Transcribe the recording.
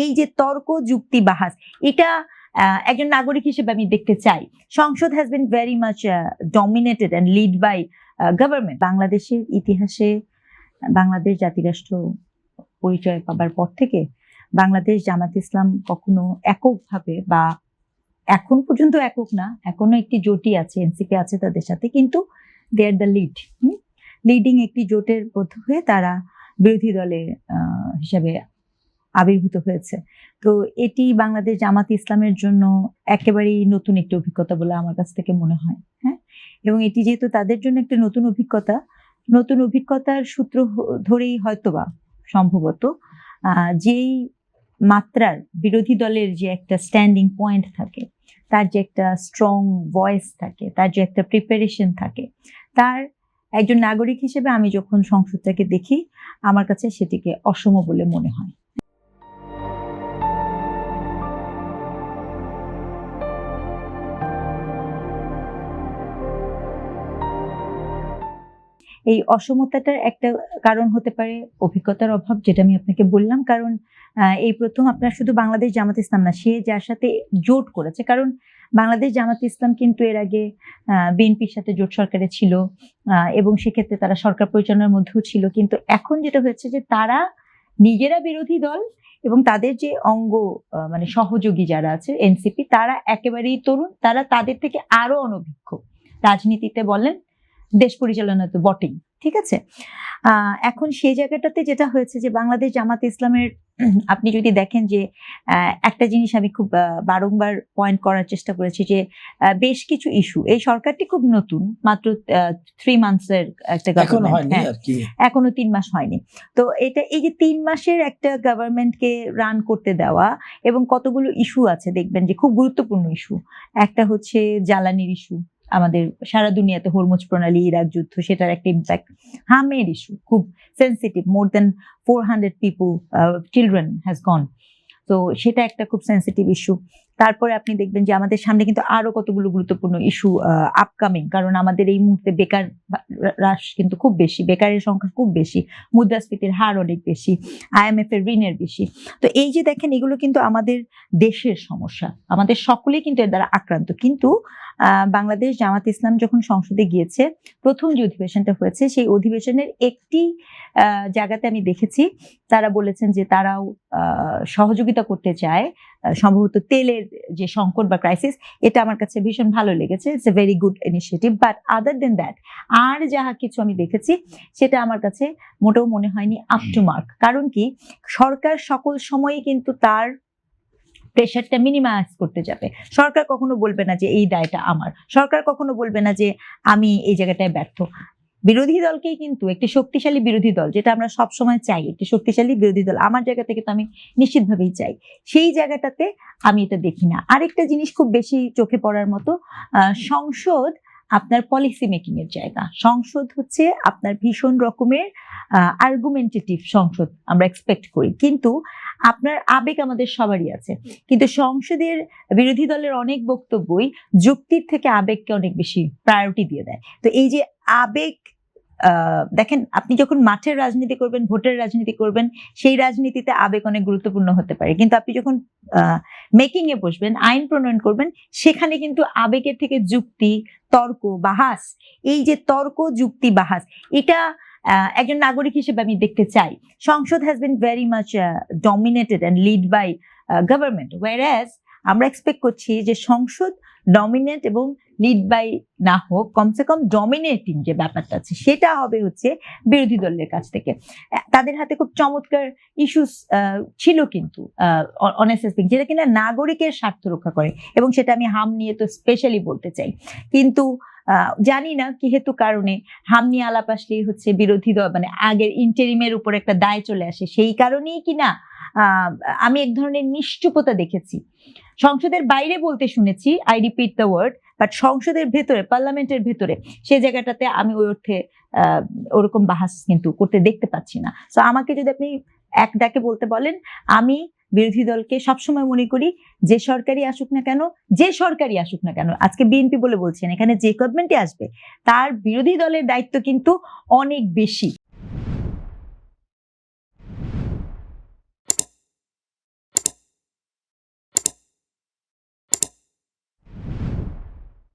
এই যে তর্ক যুক্তি বাহাস, এটা একজন নাগরিক হিসেবে আমি দেখতে চাই। সংসদ has been very much dominated and lead by government. বাংলাদেশের ইতিহাসে বাংলাদেশ জাতিরাষ্ট্র পরিচয় পাবার পর থেকে বাংলাদেশ জামাত ইসলাম কখনো এককভাবে, বা এখন পর্যন্ত একক না, এখনো একটি জোটই আছে, এনসিপি আছে তাদের সাথে, কিন্তু দে আর দ্য লিডিং একটি জোটের মধ্য হয়ে তারা বিরোধী দলে হিসাবে আবির্ভূত হয়েছে। তো এটি বাংলাদেশ জামাত ইসলামের জন্য একেবারেই নতুন একটি অভিজ্ঞতা বলে আমার কাছ থেকে মনে হয়। হ্যাঁ, এবং এটি যেহেতু তাদের জন্য একটা নতুন অভিজ্ঞতার সূত্র ধরেই হয়তোবা সম্ভবত যেই মাত্রার বিরোধী দলের যে একটা স্ট্যান্ডিং পয়েন্ট থাকে, তার যে একটা স্ট্রং ভয়েস থাকে, তার যে একটা প্রিপারেশন থাকে, তার একজন নাগরিক হিসেবে আমি যখন সংসদটাকে দেখি আমার কাছে সেটিকে অসম বলে মনে হয়। এই অসমতাটার একটা কারণ হতে পারে অভিজ্ঞতার অভাব, যেটা আমি আপনাকে বললাম। কারণ এই প্রথম আপনার শুধু বাংলাদেশ জামাত ইসলাম না, সে যার সাথে জোট করেছে, কারণ বাংলাদেশ জামাত ইসলাম কিন্তু এর আগে বিএনপির সাথে জোট সরকারে ছিল এবং সেক্ষেত্রে তারা সরকার পরিচালনার মধ্যেও ছিল। কিন্তু এখন যেটা হয়েছে যে তারা নিজেরা বিরোধী দল এবং তাদের যে অঙ্গ মানে সহযোগী যারা আছে এনসিপি, তারা একেবারেই তরুণ, তারা তাদের থেকে আরো অনভিজ্ঞ। রাজনীতিতে বলেন, দেশ পরিচালনা তো বটেই, ঠিক আছে। এখন সেই জায়গাটাতে যেটা হয়েছে যে বাংলাদেশ জামাত ইসলামের আপনি যদি দেখেন যে একটা জিনিস আমি খুব বারংবার পয়েন্ট করার চেষ্টা করেছি যে বেশ কিছু ইস্যু, এই সরকারটি খুব নতুন, মাত্র 3 মান্থসের একটা গভর্নমেন্ট, এখনো 3 মাস হয়নি। তো এটা এই যে 3 মাসের একটা গভর্নমেন্টকে রান করতে দেওয়া এবং কতগুলো ইস্যু আছে দেখবেন যে খুব গুরুত্বপূর্ণ ইস্যু। একটা হচ্ছে জ্বালানির ইস্যু, আমাদের সারা দুনিয়াতে হরমুজ প্রণালী, ইরাক যুদ্ধ, সেটার একটা ইম্প্যাক্ট। হামের ইস্যু খুব sensitive, more than 400 people children has gone, তো সেটা একটা খুব সেন্সিটিভ ইস্যু। তারপরে আপনি দেখবেন যে আমাদের সামনে কিন্তু আরো কতগুলো গুরুত্বপূর্ণ ইস্যু আপকামিং, কারণ আমাদের এই মুহূর্তে বেকার হ্রাস কিন্তু খুব বেশি, বেকারের সংখ্যা খুব বেশি, মুদ্রাস্ফীতির হার অনেক বেশি, IMF এর ঋণের বেশি। তো এই যে দেখেন, এগুলো কিন্তু আমাদের দেশের সমস্যা, আমাদের সকলেই কিন্তু এর দ্বারা আক্রান্ত। কিন্তু বাংলাদেশ জামাত ইসলাম যখন সংসদে গিয়েছে, প্রথম যে অধিবেশনটা হয়েছে, সেই অধিবেশনের একটি জায়গাতে আমি দেখেছি তারা বলেছেন যে তারাও সহযোগিতা করতে চায়, সম্ভবত তেলের যে সংকট বা ক্রাইসিস, এটা আমার কাছে ভীষণ ভালো লেগেছে। It's a very good initiative. But other than that আর যাহা কিছু আমি দেখেছি সেটা আমার কাছে মোটেও মনে হয়নি আপ টু মার্ক। কারণ কি, সরকার সকল সময়ই কিন্তু তার প্রেশারটা মিনিমাইজ করতে যাবে। সরকার কখনো বলবে না যে এই দায়টা আমার, সরকার কখনো বলবে না যে আমি এই জায়গাটায় ব্যর্থ। বিরোধী দলকেই কিন্তু একটি শক্তিশালী বিরোধী দল, যেটা আমরা সবসময় চাই, একটি শক্তিশালী বিরোধী দল আমার জায়গা থেকে তো আমি নিশ্চিতভাবেই চাই, সেই জায়গাটাতে আমি এটা দেখি না। আরেকটা জিনিস খুব বেশি চোখে পড়ার মতো, সংসদ আপনার পলিসি মেকিং এর জায়গা। সংসদ হচ্ছে আপনার ভীষণ রকমের আর্গুমেন্টেটিভ সংসদ আমরা এক্সপেক্ট করি, কিন্তু আপনার আবেগ আমাদের সবারই আছে, কিন্তু সংসদের বিরোধী দলের অনেক বক্তব্যই যুক্তির থেকে আবেগকে অনেক বেশি প্রায়োরিটি দিয়ে দেয়। তো এই যে আবেগ, দেখেন আপনি যখন মাঠের রাজনীতি করবেন, ভোটের রাজনীতি করবেন, সেই রাজনীতিতে আবেগ অনেক গুরুত্বপূর্ণ হতে পারে, কিন্তু আপনি যখন মেকিং এ বসবেন, আইন প্রণয়ন করবেন, সেখানে কিন্তু আবেগের থেকে যুক্তি, তর্ক, বাহাস, এই যে তর্ক যুক্তি বাহাস, এটা একজন নাগরিক হিসেবে আমি দেখতে চাই। সংসদ has been very much dominated and lead by government, whereas আমরা এক্সপেক্ট করছি যে সংসদ ডমিনেট এবং লিড বাই না হোক, কমসে কম ডমিনেটিং যে ব্যাপারটা আছে সেটা হবে হচ্ছে বিরোধী দলের কাছ থেকে। তাদের হাতে খুব চমৎকার ইস্যুস ছিল কিন্তু অনেস্টলি, যেটা কিনা নাগরিকের স্বার্থ রক্ষা করে, এবং সেটা আমি হাম নিয়ে তো স্পেশালি বলতে চাই। কিন্তু জানি না কি হেতু কারণে হাম নিয়ে আলাপ আসলেই হচ্ছে বিরোধী দল, মানে আগের ইন্টারিমের উপর একটা দায় চলে আসে, সেই কারণেই কিনা আমি এক ধরনের নিশ্চুপতা দেখেছি। সংসদের বাইরে বলতে শুনেছি, I repeat the word, but সংসদের ভেতরে, পার্লামেন্টের ভেতরে সে জায়গাটাতে আমি ওই অর্থে ওরকম বাহাস কিন্তু করতে দেখতে পাচ্ছি না। তো আমাকে যদি আপনি এক ডাকে বলতে বলেন, আমি বিরোধী দলকে সবসময় মনে করি যে সরকারই আসুক না কেন, আজকে বিএনপি বলে বলছেন, এখানে যে গভর্নমেন্টই আসবে তার বিরোধী দলের দায়িত্ব কিন্তু অনেক বেশি।